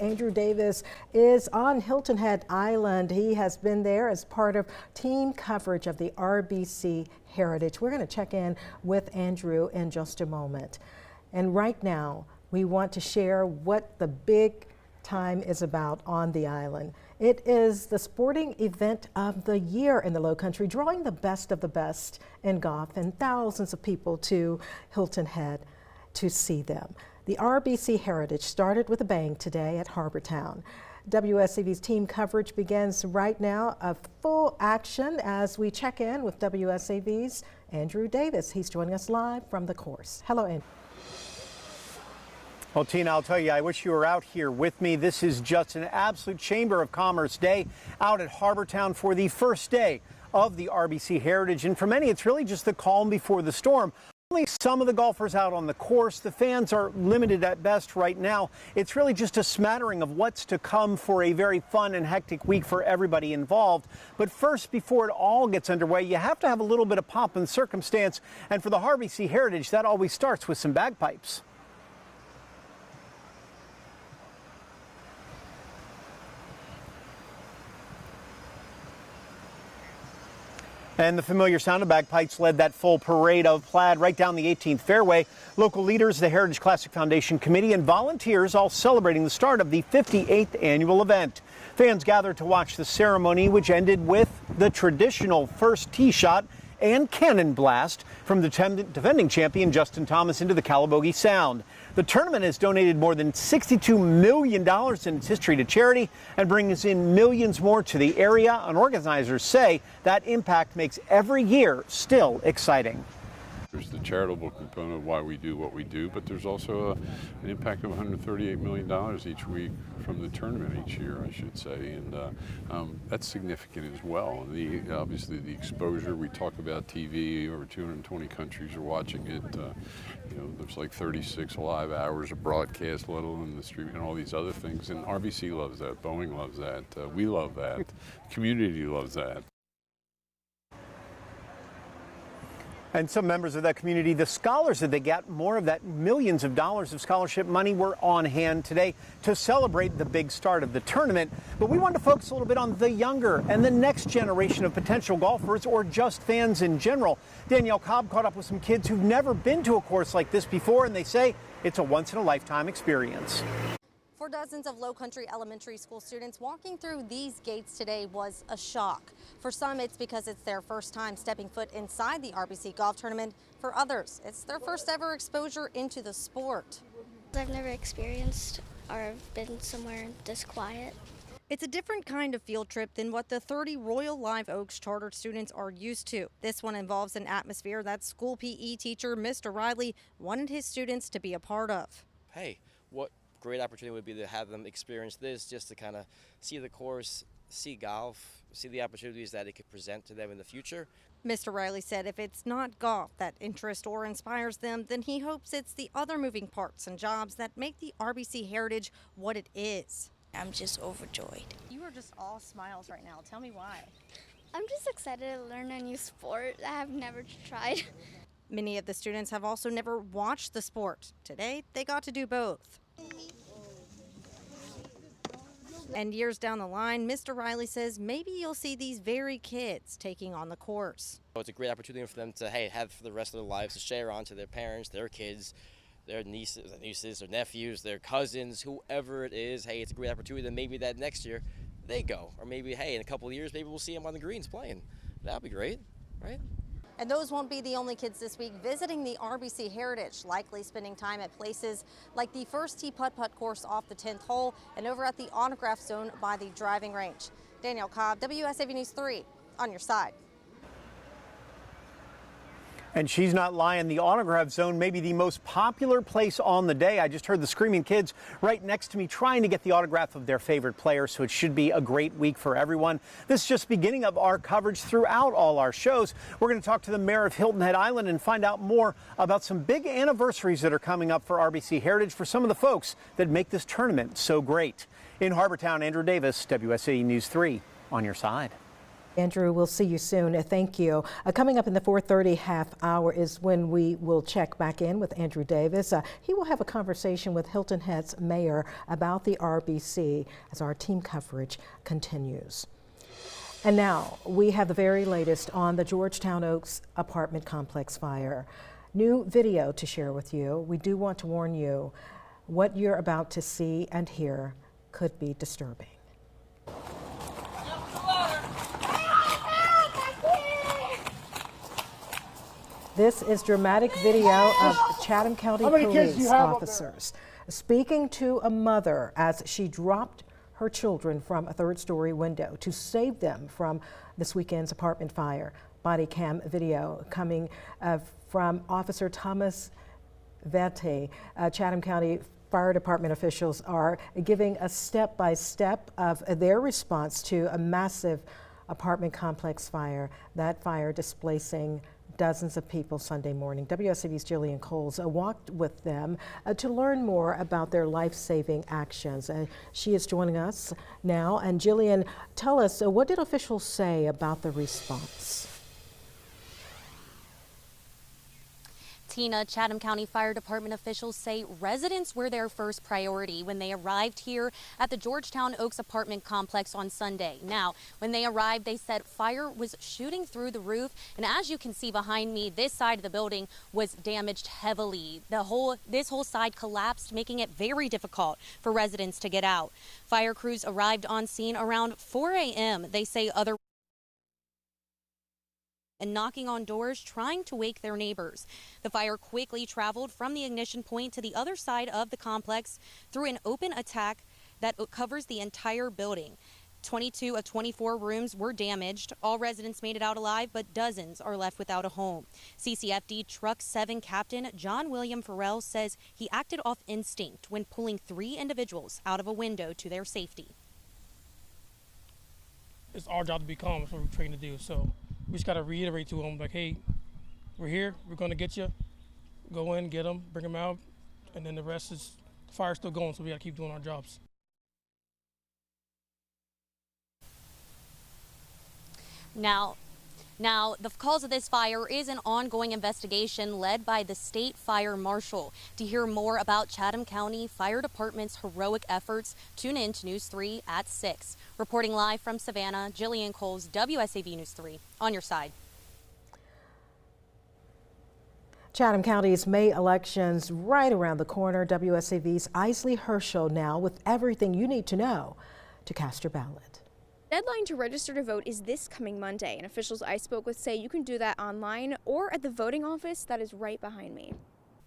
Andrew Davis is on Hilton Head Island. He has been there as part of team coverage of the RBC Heritage. We're going to check in with Andrew in just a moment. And right now, we want to share what the big time is about on the island. It is the sporting event of the year in the Lowcountry, drawing the best of the best in golf and thousands of people to Hilton Head to see them. The RBC Heritage started with a bang today at Harbor Town. WSAV's team coverage begins right now, of full action as we check in with WSAV's Andrew Davis. He's joining us live from the course. Hello, Andrew. Well, Tina, I'll tell you, I wish you were out here with me. This is just an absolute Chamber of Commerce day out at Harbor Town for the first day of the RBC Heritage. And for many, it's really just the calm before the storm. Only some of the golfers out on the course. The fans are limited at best right now. It's really just a smattering of what's to come for a very fun and hectic week for everybody involved. But first, before it all gets underway, you have to have a little bit of pomp and circumstance. And for the RBC Heritage, that always starts with some bagpipes. And the familiar sound of bagpipes led that full parade of plaid right down the 18th fairway. Local leaders, the Heritage Classic Foundation Committee, and volunteers all celebrating the start of the 58th annual event. Fans gathered to watch the ceremony, which ended with the traditional first tee shot and cannon blast from the defending champion Justin Thomas into the Calabogie Sound. The tournament has donated more than $62 million in its history to charity and brings in millions more to the area. And organizers say that impact makes every year still exciting. There's the charitable component of why we do what we do, but there's also an impact of $138 million each week from the tournament each year, I should say, and that's significant as well. Obviously, the exposure, we talk about TV, over 220 countries are watching it. There's like 36 live hours of broadcast, let alone the stream and all these other things, and RBC loves that, Boeing loves that, we love that, the community loves that. And some members of that community, the scholars that they got more of that millions of dollars of scholarship money, were on hand today to celebrate the big start of the tournament. But we wanted to focus a little bit on the younger and the next generation of potential golfers, or just fans in general. Danielle Cobb caught up with some kids who've never been to a course like this before, and they say it's a once-in-a-lifetime experience. For dozens of Lowcountry elementary school students, walking through these gates today was a shock. For some, it's because it's their first time stepping foot inside the RBC golf tournament. For others, it's their first ever exposure into the sport. I've never experienced or been somewhere this quiet. It's a different kind of field trip than what the 30 Royal Live Oaks chartered students are used to. This one involves an atmosphere that school PE teacher Mr. Riley wanted his students to be a part of. Hey, what great opportunity would be to have them experience this, just to kind of see the course, see golf, see the opportunities that it could present to them in the future. Mr. Riley said if it's not golf that interests or inspires them, then he hopes it's the other moving parts and jobs that make the RBC Heritage what it is. I'm just overjoyed. You are just all smiles right now. Tell me why. I'm just excited to learn a new sport that I've never tried. Many of the students have also never watched the sport. Today, they got to do both. And years down the line, Mr. Riley says maybe you'll see these very kids taking on the course. It's a great opportunity for them to have for the rest of their lives to share on to their parents, their kids, their nieces, their nephews, their cousins, whoever it is. Hey, it's a great opportunity that maybe that next year they go. Or maybe, hey, in a couple of years, maybe we'll see them on the greens playing. That'd be great, right? And those won't be the only kids this week visiting the RBC Heritage, likely spending time at places like the first tee putt-putt course off the 10th hole and over at the autograph zone by the driving range. Danielle Cobb, WSAV News 3, on your side. And she's not lying. The autograph zone may be the most popular place on the day. I just heard the screaming kids right next to me trying to get the autograph of their favorite player, so it should be a great week for everyone. This is just the beginning of our coverage throughout all our shows. We're going to talk to the mayor of Hilton Head Island and find out more about some big anniversaries that are coming up for RBC Heritage for some of the folks that make this tournament so great. In Harbor Town, Andrew Davis, WSAV News 3, on your side. Andrew, we'll see you soon. Thank you. Coming up in the 4:30 half hour is when we will check back in with Andrew Davis. He will have a conversation with Hilton Head's mayor about the RBC as our team coverage continues. And now we have the very latest on the Georgetown Oaks apartment complex fire. New video to share with you. We do want to warn you, what you're about to see and hear could be disturbing. This is dramatic video of Chatham County police officers speaking to a mother as she dropped her children from a third-story window to save them from this weekend's apartment fire. Body cam video coming from Officer Thomas Vette. Chatham County Fire Department officials are giving a step-by-step of their response to a massive apartment complex fire. That fire displacing dozens of people Sunday morning. WSAV's Jillian Coles walked with them to learn more about their life-saving actions. She is joining us now. And Jillian, tell us, what did officials say about the response? Tina, Chatham County Fire Department officials say residents were their first priority when they arrived here at the Georgetown Oaks apartment complex on Sunday. Now, when they arrived, they said fire was shooting through the roof, and as you can see behind me, this side of the building was damaged heavily. This whole side collapsed, making it very difficult for residents to get out. Fire crews arrived on scene around 4 a.m. They say other and knocking on doors, trying to wake their neighbors. The fire quickly traveled from the ignition point to the other side of the complex through an open attack that covers the entire building. 22 of 24 rooms were damaged. All residents made it out alive, but dozens are left without a home. CCFD Truck 7 Captain John William Farrell says he acted off instinct when pulling 3 individuals out of a window to their safety. It's our job to be calm. That's what we're trained to do. So we just got to reiterate to them, like, hey, we're here. We're going to get you. Go in, get them, bring them out, and then the rest is, the fire's still going, so we got to keep doing our jobs. Now, the cause of this fire is an ongoing investigation led by the State Fire Marshal. To hear more about Chatham County Fire Department's heroic efforts, tune in to News 3 at 6. Reporting live from Savannah, Jillian Coles, WSAV News 3, on your side. Chatham County's May elections right around the corner. WSAV's Isley Herschel now with everything you need to know to cast your ballot. Deadline to register to vote is this coming Monday, and officials I spoke with say you can do that online or at the voting office that is right behind me.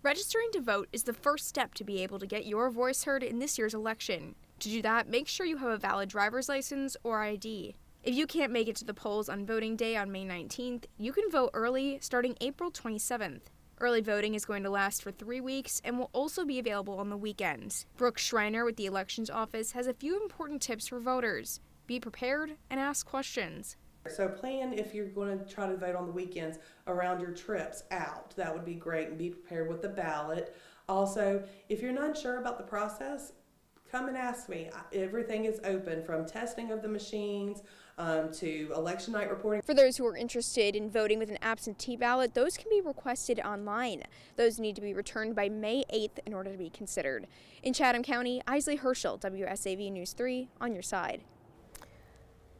Registering to vote is the first step to be able to get your voice heard in this year's election. To do that, make sure you have a valid driver's license or ID. If you can't make it to the polls on voting day on May 19th, you can vote early starting April 27th. Early voting is going to last for 3 weeks and will also be available on the weekends. Brooke Schreiner with the Elections Office has a few important tips for voters. Be prepared and ask questions. So plan, if you're going to try to vote on the weekends, around your trips out. That would be great, and be prepared with the ballot. Also, if you're not sure about the process, come and ask me. Everything is open, from testing of the machines to election night reporting. For those who are interested in voting with an absentee ballot, those can be requested online. Those need to be returned by May 8th in order to be considered. In Chatham County, Isley Herschel, WSAV News 3, on your side.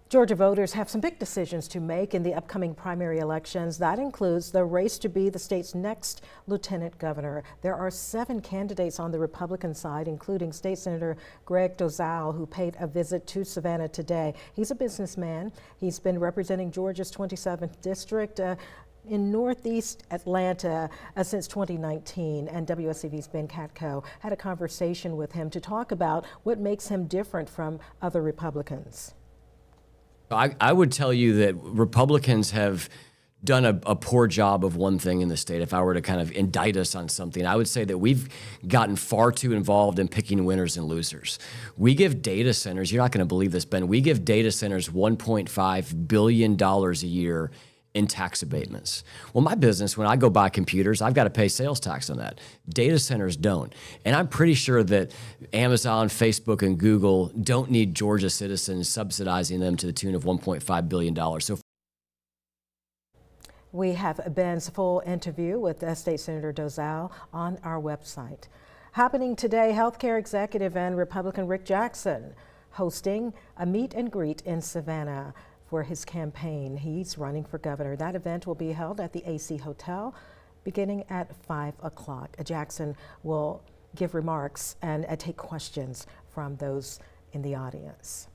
Georgia voters have some big decisions to make in the upcoming primary elections. That includes the race to be the state's next lieutenant governor. There are 7 candidates on the Republican side, including State Senator Greg Dozal, who paid a visit to Savannah today. He's a businessman. He's been representing Georgia's 27th district in Northeast Atlanta since 2019, and WSAV's Ben Katko had a conversation with him to talk about what makes him different from other Republicans. I would tell you that Republicans have done a poor job of one thing in the state. If I were to kind of indict us on something, I would say that we've gotten far too involved in picking winners and losers. We give data centers, you're not going to believe this, Ben, we give data centers $1.5 billion a year in tax abatements. Well, my business, when I go buy computers, I've got to pay sales tax on that. Data centers don't. And I'm pretty sure that Amazon, Facebook, and Google don't need Georgia citizens subsidizing them to the tune of $1.5 billion. So we have Ben's full interview with State Senator Dozal on our website. Happening today, healthcare executive and Republican Rick Jackson hosting a meet and greet in Savannah for his campaign. He's running for governor. That event will be held at the AC Hotel beginning at 5 o'clock. Jackson will give remarks and take questions from those in the audience.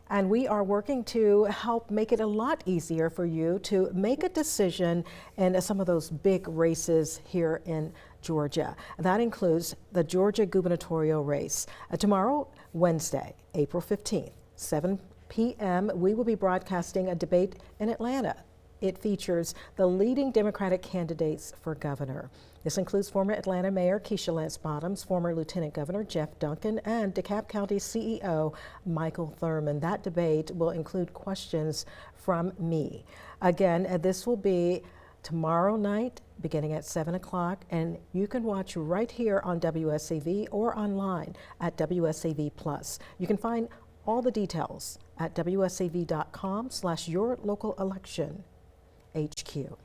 And we are working to help make it a lot easier for you to make a decision in some of those big races here in Georgia. That includes the Georgia gubernatorial race. Tomorrow, Wednesday, April 15th, 7 p.m., we will be broadcasting a debate in Atlanta. It features the leading Democratic candidates for governor. This includes former Atlanta Mayor Keisha Lance Bottoms, former Lieutenant Governor Jeff Duncan, and DeKalb County CEO Michael Thurmond. That debate will include questions from me. Again, this will be tomorrow night beginning at 7 o'clock, and you can watch right here on WSAV or online at WSAV Plus. You can find all the details at WSAV.com/yourlocalelection HQ.